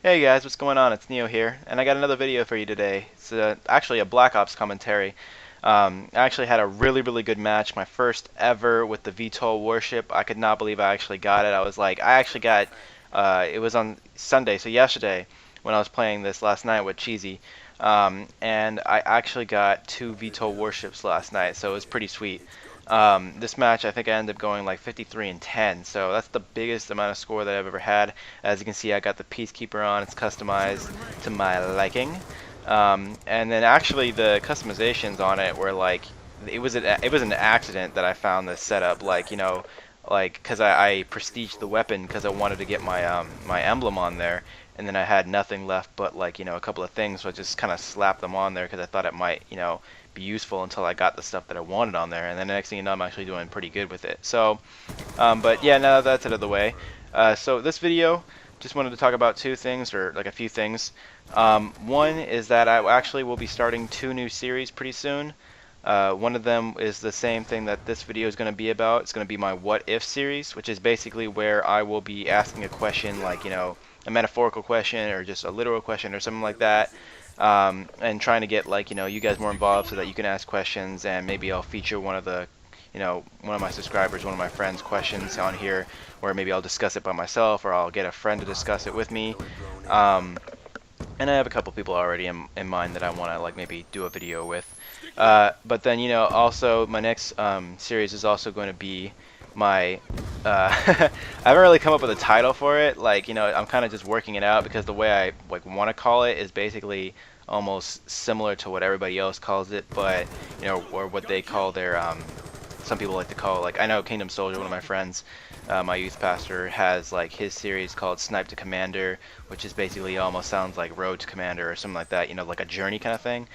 Hey guys, what's going on? It's Neo here, and I got another video for you today. It's actually a Black Ops commentary. I actually had a really good match, my first ever with the VTOL warship. I could not believe I actually got it. I actually got, it was on Sunday, so yesterday, when I was playing this last night with Cheesy. And I actually got two VTOL warships last night, so it was pretty sweet. This match, I think I ended up going like 53 and 10, so that's the biggest amount of score that I've ever had. As you can see, I got the Peacekeeper on. It's customized to my liking. And then actually the customizations on it were like, it was an accident that I found this setup. Like, like because I prestiged the weapon because I wanted to get my my emblem on there, and then I had nothing left but like a couple of things, so I just kind of slapped them on there because I thought it might be useful until I got the stuff that I wanted on there, and then the next thing you know, I'm actually doing pretty good with it. So, but yeah, now that's out of the way. So this video, just wanted to talk about two things, or like a few things. One is that I actually will be starting two new series pretty soon. One of them is the same thing that this video is going to be about. It's going to be my What If series, which is basically where I will be asking a question like, a metaphorical question or just a literal question or something like that. And trying to get like, you guys more involved so that you can ask questions, and maybe I'll feature one of the one of my subscribers, one of my friends' questions on here, where maybe I'll discuss it by myself or I'll get a friend to discuss it with me. Um, and I have a couple people already in mind that I want to like maybe do a video with. But then also my next series is also going to be my I haven't really come up with a title for it. Like I'm kind of just working it out because the way I like want to call it is basically almost similar to what everybody else calls it, but or what they call their some people like to call, like, I know Kingdom Soldier, one of my friends, my youth pastor, has like his series called Snipe to Commander, which is basically almost sounds like Road to Commander or something like that, like a journey kind of thing.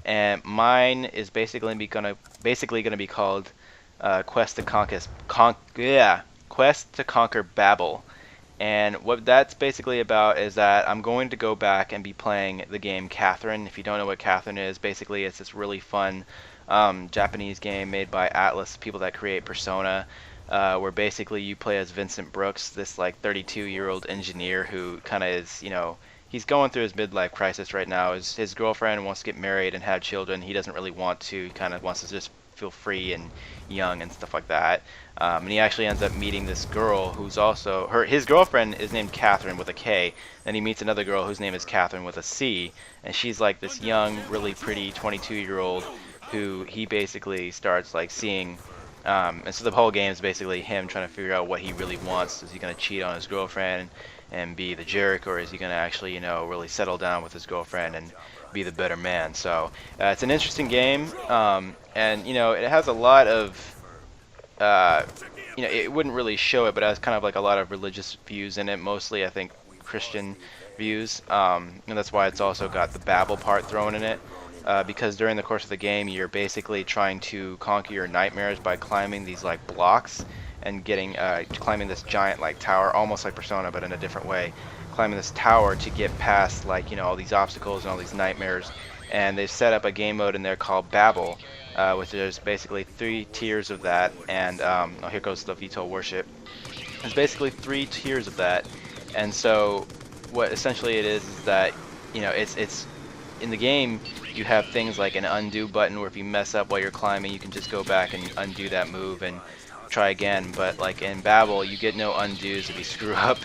And mine is basically gonna be called Quest to Conquer Babel. And what that's basically about is that I'm going to go back and be playing the game Catherine. If you don't know what Catherine is, basically it's this really fun Japanese game made by Atlas, people that create Persona, where basically you play as Vincent Brooks, this like 32-year-old engineer who kind of is, he's going through his midlife crisis right now. His girlfriend wants to get married and have children. He doesn't really want to. He kind of wants to just feel free and young and stuff like that. And he actually ends up meeting this girl who's also his girlfriend is named Catherine with a K. Then he meets another girl whose name is Catherine with a C, and she's like this young, really pretty 22-year-old who he basically starts like seeing. And so the whole game is basically him trying to figure out what he really wants. Is he going to cheat on his girlfriend and be the jerk, or is he going to actually, really settle down with his girlfriend and be the better man? So it's an interesting game, and it has a lot of, uh, it wouldn't really show it, but it has kind of like a lot of religious views in it. Mostly, I think, Christian views, and that's why it's also got the Babel part thrown in it. Because during the course of the game, you're basically trying to conquer your nightmares by climbing these like blocks and getting climbing this giant like tower, almost like Persona, but in a different way. Climbing this tower to get past like all these obstacles and all these nightmares. And they've set up a game mode in there called Babel, which is basically 3 tiers of that. And oh, here goes the VTOL warship. There's basically 3 tiers of that, and so what essentially it is that it's in the game, you have things like an undo button where if you mess up while you're climbing, you can just go back and undo that move and try again. But like in Babel, you get no undos. If you screw up,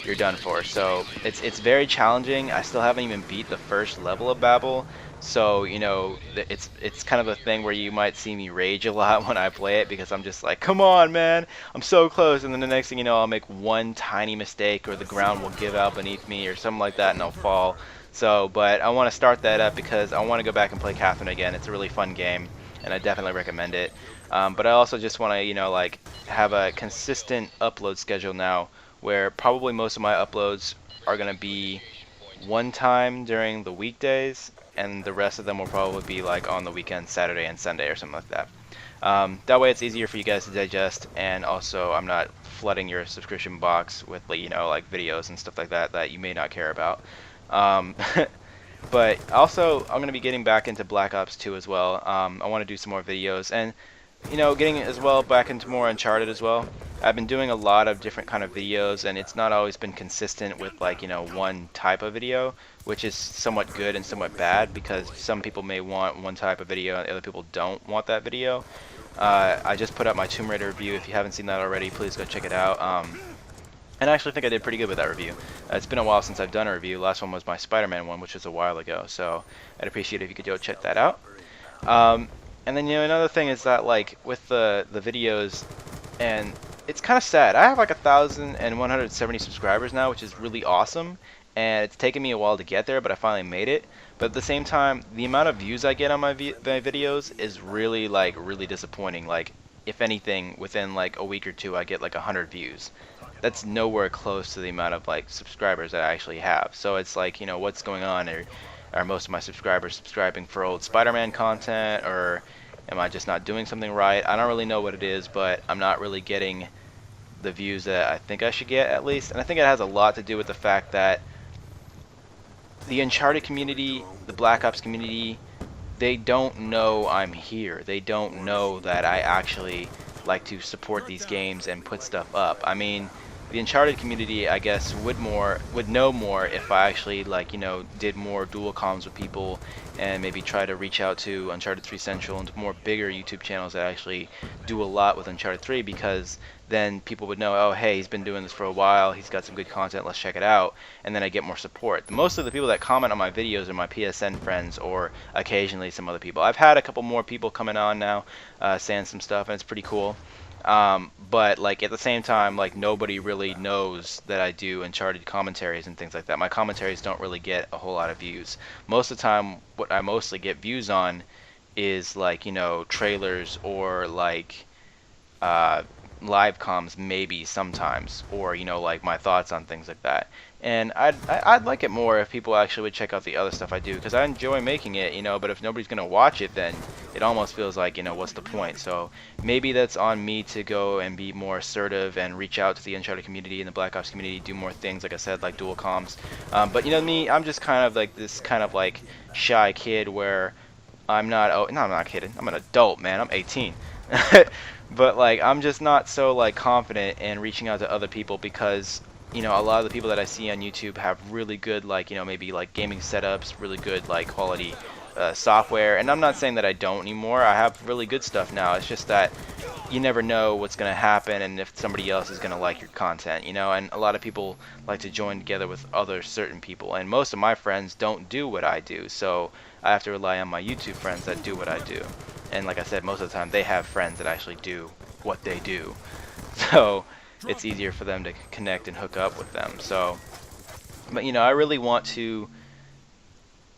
you're done for. So it's very challenging. I still haven't even beat the first level of Babel. So it's kind of a thing where you might see me rage a lot when I play it, because I'm just like, come on, man, I'm so close, and then the next thing you know, I'll make one tiny mistake, or the ground will give out beneath me, or something like that, and I'll fall. So, but I want to start that up because I want to go back and play Catherine again. It's a really fun game, and I definitely recommend it. But I also just want to, like, have a consistent upload schedule now, where probably most of my uploads are going to be one time during the weekdays, and the rest of them will probably be like on the weekend, Saturday and Sunday or something like that. That way it's easier for you guys to digest, and also I'm not flooding your subscription box with like videos and stuff like that that you may not care about. Um, but also I'm going to be getting back into Black Ops 2 as well. I want to do some more videos, and you know, getting as well back into more Uncharted as well. I've been doing a lot of different kind of videos, and it's not always been consistent with like, you know, one type of video, which is somewhat good and somewhat bad because some people may want one type of video and other people don't want that video. I just put up my Tomb Raider review. If you haven't seen that already, please go check it out. And I actually think I did pretty good with that review. It's been a while since I've done a review. Last one was my Spider-Man one, which was a while ago. So I'd appreciate it if you could go check that out. And then, you know, another thing is that like with the videos, and it's kind of sad. I have like 1,170 subscribers now, which is really awesome. And it's taken me a while to get there, but I finally made it. But at the same time, the amount of views I get on my videos is really really disappointing. Like, if anything, within like a week or two, I get like 100 views. That's nowhere close to the amount of like subscribers that I actually have. So it's like, you know, what's going on? Are most of my subscribers subscribing for old Spider-Man content, or am I just not doing something right? I don't really know what it is, but I'm not really getting the views that I think I should get, at least. And I think it has a lot to do with the fact that the Uncharted community, the Black Ops community, they don't know I'm here. They don't know that I actually like to support these games and put stuff up. I mean, the Uncharted community, I guess, would know more if I actually, like, you know, did more dual comms with people and maybe try to reach out to Uncharted 3 Central and more bigger YouTube channels that actually do a lot with Uncharted 3, because then people would know, oh, hey, he's been doing this for a while, he's got some good content, let's check it out, and then I get more support. Most of the people that comment on my videos are my PSN friends or occasionally some other people. I've had a couple more people coming on now saying some stuff, and it's pretty cool. But like at the same time, like nobody really knows that I do Uncharted commentaries and things like that. My commentaries don't really get a whole lot of views. Most of the time, what I mostly get views on is like, you know, trailers or like live comms maybe sometimes, or, you know, like my thoughts on things like that. And I'd like it more if people actually would check out the other stuff I do, because I enjoy making it, you know, but if nobody's gonna watch it, then it almost feels like, you know, what's the point? So maybe that's on me to go and be more assertive and reach out to the Uncharted community and the Black Ops community, do more things, like I said, like dual comms. But you know me, I'm just kind of like this kind of like shy kid where I'm not, oh no, I'm not kidding, I'm an adult, man, I'm 18. But like I'm just not so like confident in reaching out to other people, because, you know, a lot of the people that I see on YouTube have really good, like, you know, maybe like gaming setups, really good like quality software, and I'm not saying that I don't anymore. I have really good stuff now. It's just that you never know what's going to happen and if somebody else is going to like your content, you know. And a lot of people like to join together with other certain people, and most of my friends don't do what I do, so I have to rely on my YouTube friends that do what I do. And like I said, most of the time they have friends that actually do what they do, so it's easier for them to connect and hook up with them. So, but you know, I really want to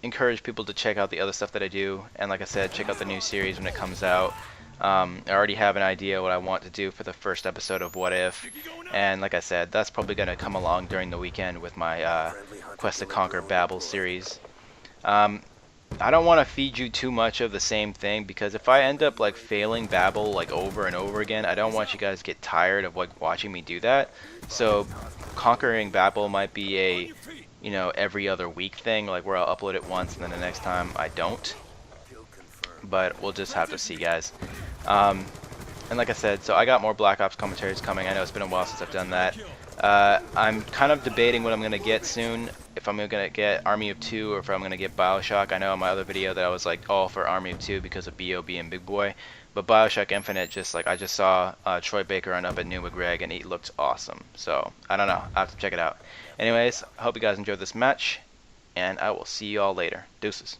encourage people to check out the other stuff that I do, and like I said, check out the new series when it comes out. I already have an idea what I want to do for the first episode of What If, and like I said, that's probably going to come along during the weekend with my Quest to Conquer Babel series. I don't want to feed you too much of the same thing, because if I end up like failing Babel like over and over again, I don't want you guys to get tired of like watching me do that. So conquering Babel might be a, you know, every other week thing, like where I'll upload it once and then the next time I don't. But we'll just have to see, guys. And like I said, so I got more Black Ops commentaries coming. I know it's been a while since I've done that. I'm kind of debating what I'm going to get soon. If I'm going to get Army of Two or if I'm going to get Bioshock. I know in my other video that I was like all for Army of Two because of BO being Big Boy. But Bioshock Infinite, just like I just saw Troy Baker run up at New with Greg, and he looked awesome. So I don't know. I have to check it out. Anyways, I hope you guys enjoyed this match, and I will see you all later. Deuces.